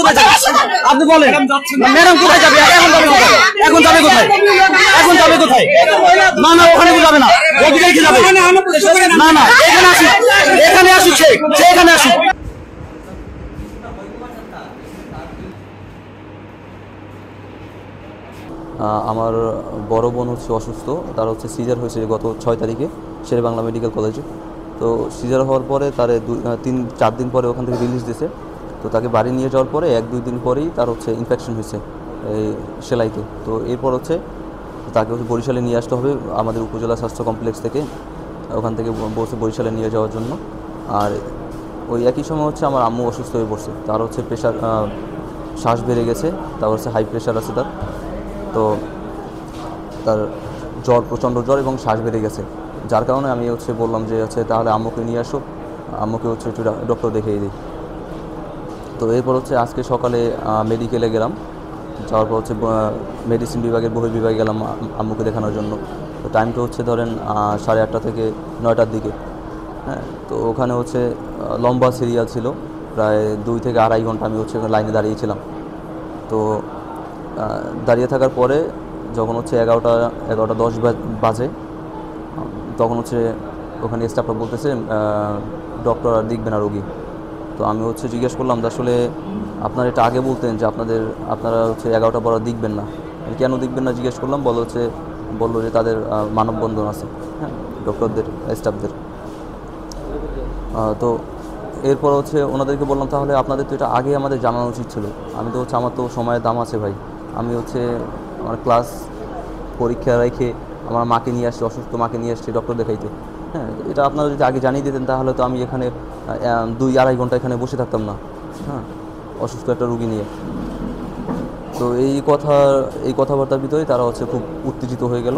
কোথায় যাবে? আপনি বলেন ম্যাডাম কোথায় যাবে? এখন যাবে কোথায়? এখন যাবে কোথায়? না না, ওখানে যাবে না, ওদিকে যাবে। না না, এখানে আসুক, এখানে আসুক, সে এখানে আসুক। আমার বড় বোন হচ্ছে অসুস্থ, তার হচ্ছে সিজার হয়েছে গত 6 তারিখে শেরেবাংলা মেডিকেল কলেজে। তো সিজার হওয়ার পরে তার 3-4 দিন পরে ওখান থেকে রিলিজ দিয়েছে। তো তাকে বাড়ি নিয়ে যাওয়ার পরে 1-2 দিন পরেই তার হচ্ছে ইনফেকশন হয়েছে এই সেলাইতে। তো এরপর হচ্ছে তাকে হচ্ছে বরিশালে নিয়ে আসতে হবে আমাদের উপজেলা স্বাস্থ্য কমপ্লেক্স থেকে, ওখান থেকে বলছে বরিশালে নিয়ে যাওয়ার জন্য। আর ওই একই সময় হচ্ছে আমার আম্মু অসুস্থ হয়ে পড়ছে, তার হচ্ছে প্রেশার, শ্বাস বেড়ে গেছে, তার হচ্ছে হাই প্রেশার আছে তার। তো তার জ্বর, প্রচণ্ড জ্বর এবং শ্বাস বেড়ে গেছে, যার কারণে আমি হচ্ছে বললাম যে হচ্ছে তাহলে আম্মুকে নিয়ে আসো, আম্মুকে হচ্ছে একটু ডক্টর দেখিয়ে দিই। তো এরপর হচ্ছে আজকে সকালে মেডিকেলে গেলাম, যাওয়ার পর হচ্ছে মেডিসিন বিভাগের বহির্বিভাগে গেলাম আম্মুকে দেখানোর জন্য। তো টাইমটা হচ্ছে ধরেন 8:30 থেকে 9টার দিকে। হ্যাঁ, তো ওখানে হচ্ছে লম্বা সিরিয়াল ছিল, প্রায় 2 থেকে 2.5 ঘন্টা আমি হচ্ছে লাইনে দাঁড়িয়েছিলাম। তো দাঁড়িয়ে থাকার পরে যখন হচ্ছে 11:10 বাজে, তখন হচ্ছে ওখানে স্টাফরা বলতেছে ডক্টর আর দেখবে না রোগী। তো আমি হচ্ছে জিজ্ঞেস করলাম যে আসলে আপনারা এটা আগে বলতেন যে আপনারা হচ্ছে 11টা পর দেখবেন না, কেন দেখবেন না জিজ্ঞেস করলাম। বললো যে তাদের মানববন্ধন আছে, হ্যাঁ, ডক্টরদের, স্টাফদের। তো এরপর হচ্ছে ওনাদেরকে বললাম তাহলে আপনাদের তো এটা আগে আমাদের জানানো উচিত ছিল। আমি তো হচ্ছে আমার তো সময়ের দাম আছে ভাই, আমি হচ্ছে আমার ক্লাস পরীক্ষা রেখে আমার মাকে নিয়ে আসছি, অসুস্থ মাকে নিয়ে আসছি ডক্টর দেখাইতে। হ্যাঁ, এটা আপনারা যদি আগে জানিয়ে দিতেন তাহলে তো আমি এখানে 2-2.5 ঘন্টা এখানে বসে থাকতাম না, হ্যাঁ, অসুস্থ একটা রুগী নিয়ে। তো এই কথাবার্তার ভিতরেই তারা হচ্ছে খুব উত্তেজিত হয়ে গেল,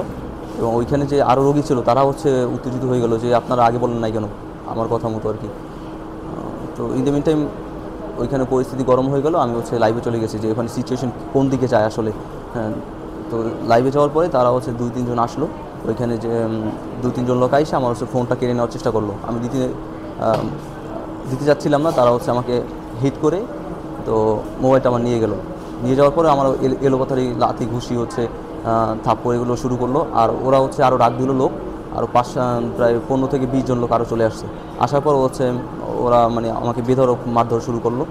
এবং ওইখানে যে আরও রোগী ছিল তারা হচ্ছে উত্তেজিত হয়ে গেল যে আপনারা আগে বলেন নাই কেন, আমার কথা মতো আর কি। তো ইন দ্য মিন টাইম ওইখানে পরিস্থিতি গরম হয়ে গেল, আমি হচ্ছে লাইভে চলে গেছি যে ওখানে সিচুয়েশন কোন দিকে যায় আসলে। হ্যাঁ, তো লাইভে যাওয়ার পরে তারা হচ্ছে 2-3 জন আসলো, ওইখানে যে 2-3 জন লোক আইসে আমার হচ্ছে ফোনটা কেড়ে নেওয়ার চেষ্টা করলো। আমি দিতে যাচ্ছিলাম না, তারা হচ্ছে আমাকে হিট করে তো মোবাইলটা আমার নিয়ে যাওয়ার পরে আমার এলোপাথারি লাথি ঘুষি হচ্ছে থাপ্পড় এগুলো শুরু করলো। আর ওরা হচ্ছে আরও ডাক দিল লোক, আরও প্রায় 15 থেকে 20 জন লোক আরও চলে আসছে। আসার পর হচ্ছে ওরা মানে আমাকে বেধড়ক মারধর শুরু করলো।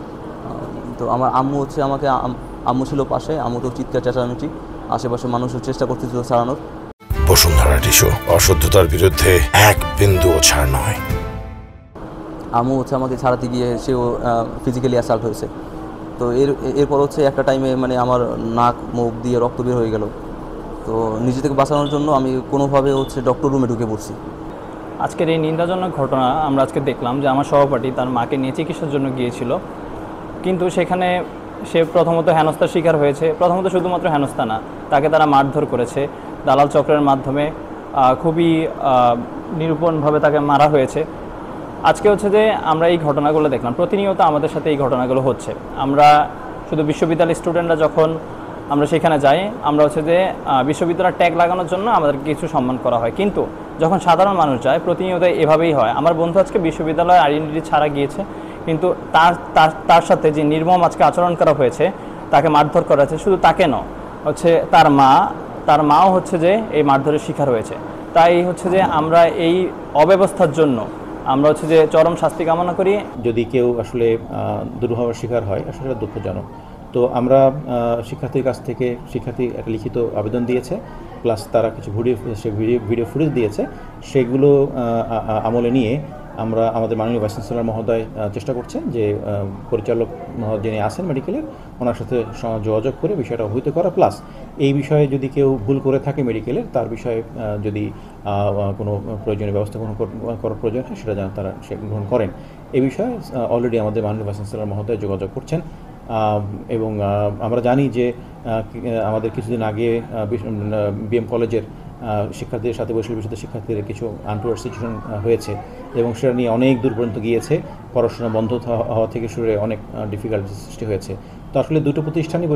তো আমার আম্মু হচ্ছে আম্মু ছিল পাশে, আম্মু তো চিৎকার চেঁচামেচি, আশেপাশে মানুষের চেষ্টা করতেছিল ছাড়ানোর। বসুন্ধরা টিস্যু, অশুদ্ধতার বিরুদ্ধে এক বিন্দুও ছাড় নয়। আম্মু হচ্ছে আমাকে ছাড়াতে গিয়ে সেও ফিজিক্যালি অ্যাসাল্ট হয়েছে। তো এরপর হচ্ছে একটা টাইমে মানে আমার নাক মুখ দিয়ে রক্ত বের হয়ে গেল। তো নিজে থেকে বাঁচানোর জন্য আমি কোনোভাবে হচ্ছে ডক্টর রুমে ঢুকে পড়ছি। আজকের এই নিন্দাজনক ঘটনা আমরা আজকে দেখলাম যে আমার সহপাঠী তার মাকে নিয়ে চিকিৎসার জন্য গিয়েছিল, কিন্তু সেখানে সে প্রথমত হেনস্থার শিকার হয়েছে। প্রথমত শুধুমাত্র হেনস্থা না, তাকে তারা মারধর করেছে দালাল চক্রের মাধ্যমে, খুবই নিরূপণভাবে তাকে মারা হয়েছে। আজকে হচ্ছে যে আমরা এই ঘটনাগুলো দেখলাম, প্রতিনিয়ত আমাদের সাথে এই ঘটনাগুলো হচ্ছে। আমরা শুধু বিশ্ববিদ্যালয়ের স্টুডেন্টরা যখন আমরা সেখানে যাই, আমরা হচ্ছে যে বিশ্ববিদ্যালয়ের ট্যাগ লাগানোর জন্য আমাদের কিছু সম্মান করা হয়, কিন্তু যখন সাধারণ মানুষ যায় প্রতিনিয়ত এভাবেই হয়। আমার বন্ধু আজকে বিশ্ববিদ্যালয়ের আইডেন্টিটি ছাড়া গিয়েছে, কিন্তু তার সাথে যে নির্মম আজকে আচরণ করা হয়েছে, তাকে মারধর করা হয়েছে, শুধু তাকে নয়, হচ্ছে তার মাও হচ্ছে যে এই মারধরের শিকার হয়েছে। তাই হচ্ছে যে আমরা এই অব্যবস্থার জন্য আমরা হচ্ছে যে চরম শাস্তি কামনা করি। যদি কেউ আসলে দুর্ঘটনার শিকার হয় আসলে দুঃখজনক। তো আমরা শিক্ষার্থীর কাছ থেকে একটা লিখিত আবেদন দিয়েছে, প্লাস তারা কিছু ভিডিও ফুটেজ দিয়েছে, সেগুলো আমলে নিয়ে আমরা আমাদের মাননীয় ভাইস চ্যান্সেলর মহোদয় চেষ্টা করছেন যে পরিচালক যিনি আছেন মেডিকেলের, ওনার সাথে যোগাযোগ করে বিষয়টা অবহিত করা, প্লাস এই বিষয়ে যদি কেউ ভুল করে থাকে মেডিকেলের, তার বিষয়ে যদি কোনো প্রয়োজনীয় ব্যবস্থা গ্রহণ করার প্রয়োজন হয় সেটা যেন তারা গ্রহণ করেন। এই বিষয়ে অলরেডি আমাদের মাননীয় ভাইস চ্যান্সেলর মহোদয় যোগাযোগ করছেন। এবং আমরা জানি যে আমাদের কিছুদিন আগে বিএম কলেজের শিক্ষার্থীদের সাথে বৈশালী বিশ্ববিদ্যালয়ের শিক্ষার্থীদের কিছু আনটুয়ার্ড সিচুয়েশন হয়েছে, এবং সেটা নিয়ে অনেক দূর পর্যন্ত গিয়েছে, পড়াশোনা বন্ধ হওয়া থেকে শুরু করে অনেক ডিফিকাল্টি সৃষ্টি হয়েছে। তো আসলে দুটো প্রতিষ্ঠানই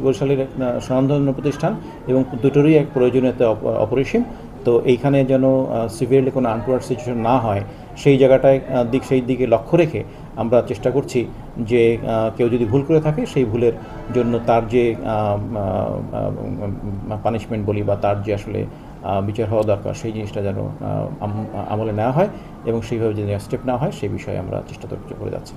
বৈশালীর স্বনামধন্য প্রতিষ্ঠান, এবং দুটোরই এক প্রয়োজনীয়তা অপরিসীম। তো এইখানে যেন সিভিয়ারলি কোনো আনটুয়ার্ড সিচুয়েশন না হয়, সেই জায়গাটায় সেই দিকে লক্ষ্য রেখে আমরা চেষ্টা করছি যে কেউ যদি ভুল করে থাকে সেই ভুলের জন্য তার যে পানিশমেন্ট বলি বা তার যে আসলে বিচার হওয়া দরকার সেই জিনিসটা যেন আমলে নেওয়া হয় এবং সেইভাবে যদি স্টেপ নেওয়া হয় সেই বিষয়ে আমরা চেষ্টা করে যাচ্ছি।